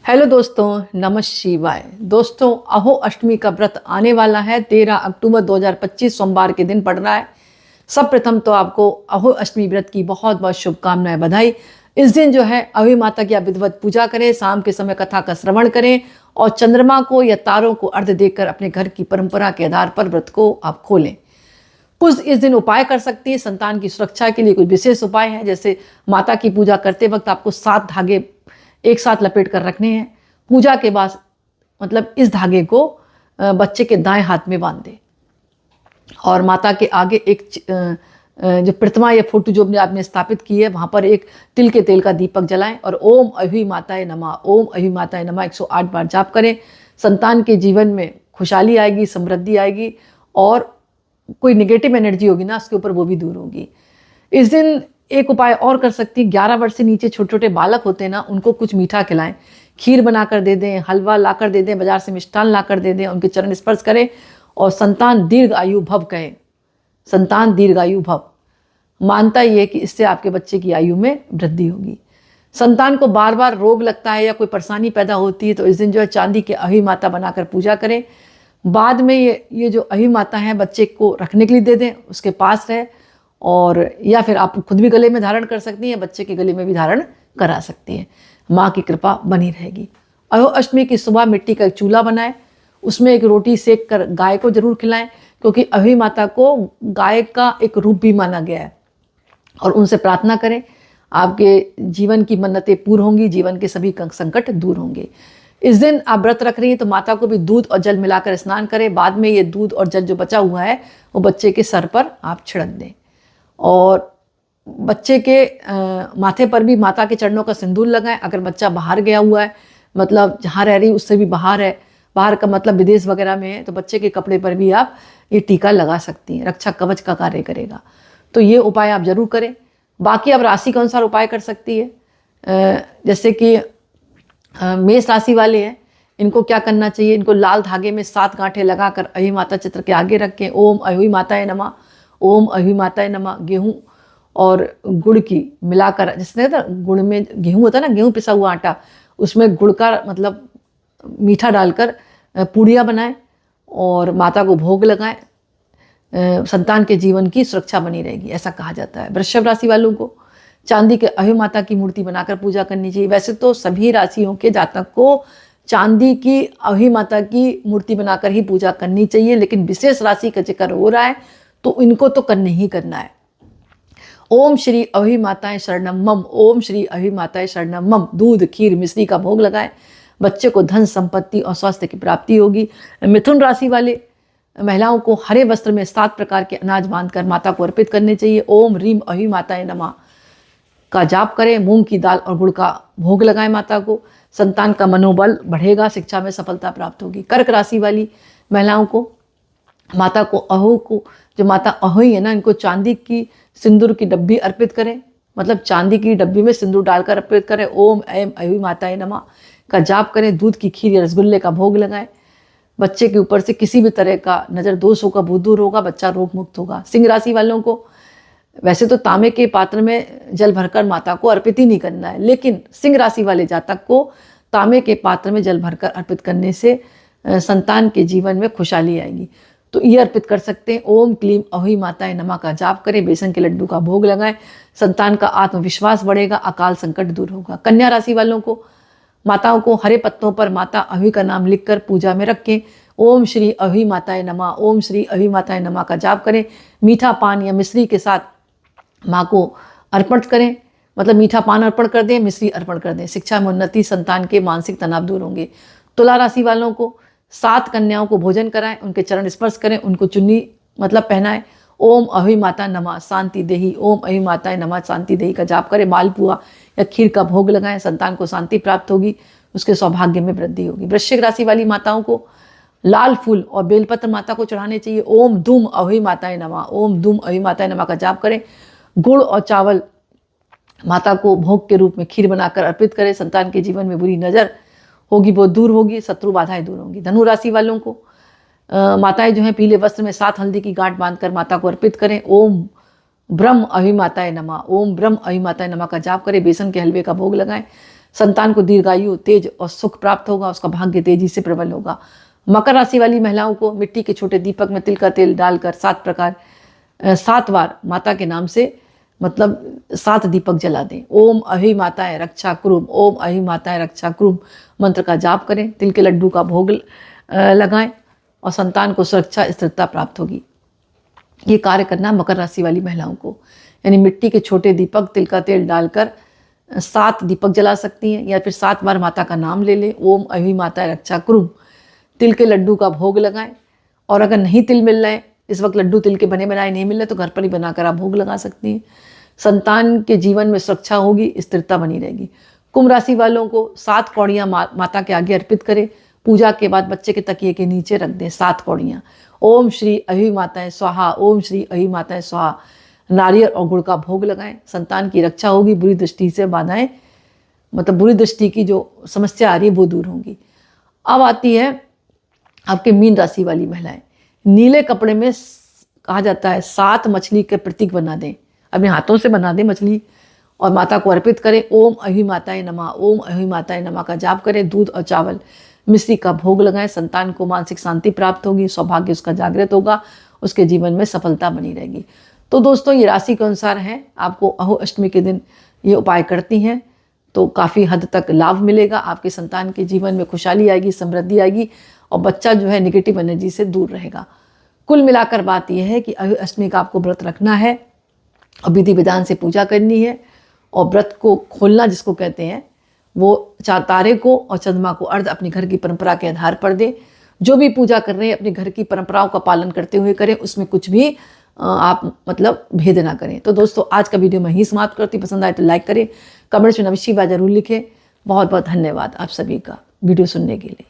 Hello दोस्तों, नमः शिवाय। दोस्तों, अहो अष्टमी का व्रत आने वाला है। 13 अक्टूबर 2025 सोमवार के दिन पड़ रहा है। सब प्रथम तो आपको अहो अष्टमी व्रत की बहुत बहुत शुभकामनाएं, बधाई। इस दिन जो है अभी माता की आप विधिवत पूजा करें, शाम के समय कथा का श्रवण करें और चंद्रमा को या तारों को अर्घ्य देकर अपने घर की परंपरा के आधार पर व्रत को आप खोलें। कुछ इस दिन उपाय कर सकती है। संतान की सुरक्षा के लिए कुछ विशेष उपाय हैं, जैसे माता की पूजा करते वक्त आपको 7 धागे एक साथ लपेट कर रखने हैं। पूजा के बाद मतलब इस धागे को बच्चे के दाएं हाथ में बांध दें और माता के आगे एक जो प्रतिमा या फोटो जो आपने स्थापित की है वहाँ पर एक तिल के तेल का दीपक जलाएं और ओम अहि माताय नमः, ओम अहि माताय नमः 108 बार जाप करें। संतान के जीवन में खुशहाली आएगी, समृद्धि आएगी और कोई निगेटिव एनर्जी होगी ना उसके ऊपर वो भी दूर होगी। इस दिन एक उपाय और कर सकती है। 11 वर्ष से नीचे छोटे छोटे बालक होते हैं ना, उनको कुछ मीठा खिलाएं, खीर बनाकर दे दें, हलवा लाकर दे दें, बाजार से मिष्ठान लाकर दे दें, उनके चरण स्पर्श करें और संतान दीर्घ आयु भव कहें। संतान दीर्घायु भव मानता ही है कि इससे आपके बच्चे की आयु में वृद्धि होगी। संतान को बार बार रोग लगता है या कोई परेशानी पैदा होती है तो इस दिन जो है चांदी के अहि माता बनाकर पूजा करें। बाद में ये जो अहि माता है बच्चे को रखने के लिए दे दें, उसके पास रहे, और या फिर आप खुद भी गले में धारण कर सकती हैं, बच्चे के गले में भी धारण करा सकती हैं। माँ की कृपा बनी रहेगी। अहो अष्टमी की सुबह मिट्टी का एक चूल्हा बनाएं, उसमें एक रोटी सेक कर गाय को जरूर खिलाएं, क्योंकि अहि माता को गाय का एक रूप भी माना गया है। और उनसे प्रार्थना करें, आपके जीवन की मन्नतें पूर्ण होंगी, जीवन के सभी संकट दूर होंगे। इस दिन आप व्रत रख रही हैं तो माता को भी दूध और जल मिलाकर स्नान करें। बाद में ये दूध और जल जो बचा हुआ है वो बच्चे के सर पर आप छिड़क दें और बच्चे के माथे पर भी माता के चरणों का सिंदूर लगाएं। अगर बच्चा बाहर गया हुआ है, मतलब जहाँ रह रही उससे भी बाहर है, बाहर का मतलब विदेश वगैरह में है, तो बच्चे के कपड़े पर भी आप ये टीका लगा सकती हैं, रक्षा कवच का कार्य करेगा। तो ये उपाय आप जरूर करें। बाकी आप राशि के अनुसार उपाय कर सकती है। जैसे कि मेष राशि वाले हैं, इनको क्या करना चाहिए, इनको लाल धागे में 7 गांठें लगाकर अहि माता चित्र के आगे रखें। ओम अहि माताय नमः, ओम अहि माताय नमः। गेहूँ और गुड़ की मिलाकर, जिसने ना गुड़ में गेहूँ होता है ना, गेहूँ पिसा हुआ आटा, उसमें गुड़ का मतलब मीठा डालकर पूड़ियाँ बनाएं और माता को भोग लगाएं। संतान के जीवन की सुरक्षा बनी रहेगी, ऐसा कहा जाता है। वृषभ राशि वालों को चांदी के अहि माता की मूर्ति बनाकर पूजा करनी चाहिए। वैसे तो सभी राशियों के जातक को चांदी की अहि माता की मूर्ति बनाकर ही पूजा करनी चाहिए, लेकिन विशेष राशि का जिक्र हो रहा है तो इनको तो करना ही करना है। ओम श्री अहि माताएं शरणम मम, ओम श्री अहि माताएं शरणम मम। दूध, खीर, मिश्री का भोग लगाएं, बच्चे को धन संपत्ति और स्वास्थ्य की प्राप्ति होगी। मिथुन राशि वाले महिलाओं को हरे वस्त्र में 7 प्रकार के अनाज बांधकर माता को अर्पित करने चाहिए। ओम रीम अहि माताएं नमः का जाप करें। मूंग की दाल और गुड़ का भोग लगाएं माता को। संतान का मनोबल बढ़ेगा, शिक्षा में सफलता प्राप्त होगी। कर्क राशि वाली महिलाओं को माता को अहो को, जो माता अहोई है ना, इनको चांदी की सिंदूर की डब्बी अर्पित करें, मतलब चांदी की डब्बी में सिंदूर डालकर अर्पित करें। ओम ऐम अहि माताय नमः का जाप करें। दूध की खीर या रसगुल्ले का भोग लगाएं। बच्चे के ऊपर से किसी भी तरह का नजर दोष होगा वो दूर होगा, बच्चा रोग मुक्त होगा। सिंह राशि वालों को वैसे तो तांबे के पात्र में जल भरकर माता को अर्पित ही नहीं करना है, लेकिन सिंह राशि वाले जातक को तांबे के पात्र में जल भरकर अर्पित करने से संतान के जीवन में खुशहाली आएगी, तो ये अर्पित कर सकते हैं। ओम क्लीम अहि माताय नमः का जाप करें। बेसन के लड्डू का भोग लगाएं। संतान का आत्मविश्वास बढ़ेगा, अकाल संकट दूर होगा। कन्या राशि वालों को माताओं को हरे पत्तों पर माता अहि का नाम लिखकर पूजा में रखें। ओम श्री अहि माताय नमः, ओम श्री अहि माताय नमः का जाप करें। मीठा पान या मिश्री के साथ माँ को अर्पण करें, मतलब मीठा पान अर्पण कर दें, मिश्री अर्पण कर दें। शिक्षा में उन्नति, संतान के मानसिक तनाव दूर होंगे। तुला राशि वालों को 7 कन्याओं को भोजन कराएं, उनके चरण स्पर्श करें, उनको चुन्नी मतलब पहनाएं। ओम अहि माता नमः शांति देही, ओम अहि माताय नमः शांति देही का जाप करें। मालपुआ या खीर का भोग लगाएं, संतान को शांति प्राप्त होगी, उसके सौभाग्य में वृद्धि होगी। वृश्चिक राशि वाली माताओं को लाल फूल और बेलपत्र माता को चढ़ाने चाहिए। ओम धूम अहि माताय नमः, ओम धूम अहि माताय नमः का जाप करें। गुड़ और चावल माता को भोग के रूप में खीर बनाकर अर्पित करें। संतान के जीवन में बुरी नजर होगी वो दूर होगी, शत्रु बाधाएं दूर होंगी। धनु राशि वालों को माताएं जो हैं पीले वस्त्र में 7 हल्दी की गांठ बांधकर माता को अर्पित करें। ओम ब्रह्म अहि माताय नमः, ओम ब्रह्म अहि माताय नमः का जाप करें। बेसन के हलवे का भोग लगाएं। संतान को दीर्घायु, तेज और सुख प्राप्त होगा, उसका भाग्य तेजी से प्रबल होगा। मकर राशि वाली महिलाओं को मिट्टी के छोटे दीपक में तिल का तेल डालकर 7 बार माता के नाम से मतलब 7 दीपक जला दें। ओम अहि माताएं रक्षा कुरुम, ओम अहि माताएं रक्षा कुरुम मंत्र का जाप करें। तिल के लड्डू का भोग लगाएं और संतान को सुरक्षा स्थिरता प्राप्त होगी। ये कार्य करना मकर राशि वाली महिलाओं को, यानी मिट्टी के छोटे दीपक तिल का तेल डालकर 7 दीपक जला सकती हैं, या फिर 7 बार माता का नाम ले लें, ओम अहि माताएं रक्षा कुरुम। तिल के लड्डू का भोग लगाएं, और अगर नहीं तिल मिल रहे, इस वक्त लड्डू तिल के बने बनाए नहीं मिल रहे, तो घर पर ही बनाकर आप भोग लगा सकती हैं। संतान के जीवन में सुरक्षा होगी, स्थिरता बनी रहेगी। कुंभ राशि वालों को 7 कौड़ियाँ माता के आगे अर्पित करें। पूजा के बाद बच्चे के तकिए के नीचे रख दें 7 कौड़ियाँ। ओम श्री अहि माताएं स्वाहा, ओम श्री अहि माताएं स्वाहा। नारियल और गुड़ का भोग लगाएं। संतान की रक्षा होगी, बुरी दृष्टि से बाधाएं, मतलब बुरी दृष्टि की जो समस्या आ रही है वो दूर होंगी। अब आती है आपके मीन राशि वाली महिलाएं। नीले कपड़े में कहा जाता है 7 मछली के प्रतीक बना दें, अपने हाथों से बना दें मछली, और माता को अर्पित करें। ओम अहि माताएं नमः, ओम अहि माताएं नमः का जाप करें। दूध और चावल मिश्री का भोग लगाएं। संतान को मानसिक शांति प्राप्त होगी, सौभाग्य उसका जागृत होगा, उसके जीवन में सफलता बनी रहेगी। तो दोस्तों ये राशि के अनुसार है, आपको अहो अष्टमी के दिन ये उपाय करती हैं तो काफ़ी हद तक लाभ मिलेगा। आपके संतान के जीवन में खुशहाली आएगी, समृद्धि आएगी, और बच्चा जो है नेगेटिव एनर्जी से दूर रहेगा। कुल मिलाकर बात यह है कि अहो अष्टमी का आपको व्रत रखना है और विधि विधान से पूजा करनी है, और व्रत को खोलना जिसको कहते हैं वो तारे को और चंद्रमा को अर्घ अपने घर की परंपरा के आधार पर दें। जो भी पूजा कर रहे हैं अपने घर की परंपराओं का पालन करते हुए करें, उसमें कुछ भी आप मतलब भेद ना करें। तो दोस्तों आज का वीडियो मैं ही समाप्त करती। पसंद आए तो लाइक करें, कमेंट्स में नमः शिवाय जरूर लिखें। बहुत बहुत धन्यवाद आप सभी का वीडियो सुनने के लिए।